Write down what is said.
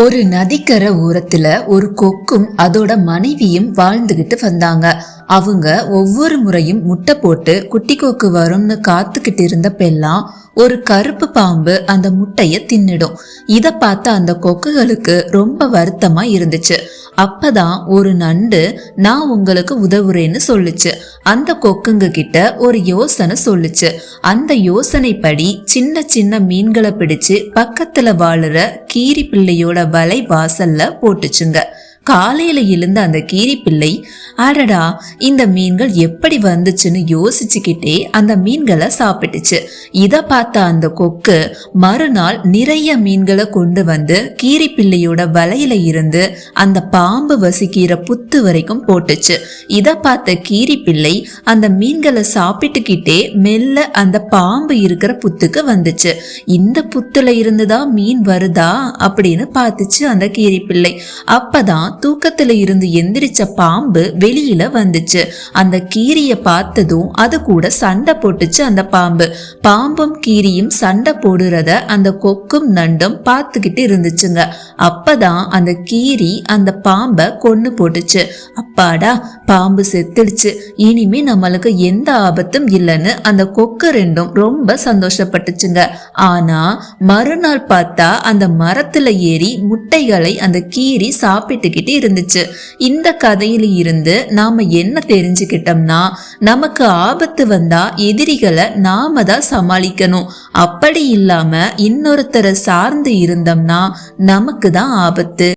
ஒரு நதிக்கரை ஓரத்துல ஒரு கொக்கும் அதோட மனைவியும் வாழ்ந்துகிட்டு வந்தாங்க. அவங்க ஒவ்வொரு முறையும் முட்டை போட்டு குட்டி கொக்கு வரும்னு காத்துக்கிட்டு இருந்தப்பெல்லாம் ஒரு கருப்பு பாம்பு அந்த முட்டைய தின்னுடும். இத பார்த்த அந்த கொக்குகளுக்கு ரொம்ப வருத்தமா இருந்துச்சு. அப்பதான் ஒரு நண்டு நான் உங்களுக்கு உதவுறேன்னு சொல்லுச்சு. அந்த கொக்குங்க கிட்ட ஒரு யோசனை சொல்லுச்சு. அந்த யோசனைப்படி சின்ன சின்ன மீன்களை பிடிச்சு பக்கத்துல வாழுற கீரி பிள்ளையோட வலை வாசல்ல போட்டுச்சுங்க. காலையில எழுந்த அந்த கீரி பிள்ளை, அடடா இந்த மீன்கள் எப்படி வந்துச்சுன்னு யோசிச்சுக்கிட்டே அந்த மீன்களை சாப்பிட்டுச்சு. இத பார்த்த அந்த கொக்கு மறுநாள் நிறைய மீன்களை கொண்டு வந்து கீரி பிள்ளையோட வலையில இருந்து அந்த பாம்பு வசிக்கிற புத்து வரைக்கும் போட்டுச்சு. இத பார்த்த கீரி பிள்ளை அந்த மீன்களை சாப்பிட்டுக்கிட்டே மெல்ல அந்த பாம்பு இருக்கிற புத்துக்கு வந்துச்சு. இந்த புத்துல இருந்துதான் மீன் வருதா அப்படின்னு பார்த்துச்சு அந்த கீரி பிள்ளை. அப்பதான் தூக்கத்துல இருந்து எந்திரிச்ச பாம்பு வெளியில வந்துச்சு. அந்த கீரிய பார்த்ததும் அது கூட சண்டை போட்டுச்சு. அந்த பாம்பும் கீரியும் சண்டை போடுறத அந்த கொக்கும் நண்டும் பார்த்துக்கிட்டு இருந்துச்சுங்க. அப்பதான் அந்த கீரி அந்த பாம்பை கொன்னு போட்டுச்சு. அப்பாடா பாம்பு செத்துடுச்சு, இனிமே நம்மளுக்கு எந்த ஆபத்தும் இல்லைன்னு அந்த கொக்கு ரெண்டும் ரொம்ப சந்தோஷப்பட்டுச்சுங்க. ஆனா மறுநாள் பார்த்தா அந்த மரத்துல ஏறி முட்டைகளை அந்த கீரி சாப்பிட்டுக்கிட்டு இருந்துச்சு. இந்த கதையில இருந்து நாம என்ன தெரிஞ்சுக்கிட்டோம்னா, நமக்கு ஆபத்து வந்தா எதிரிகளை நாம தான் சமாளிக்கணும். அப்படி இல்லாம இன்னொருத்தரை சார்ந்து இருந்தோம்னா நமக்கு தான் ஆபத்து.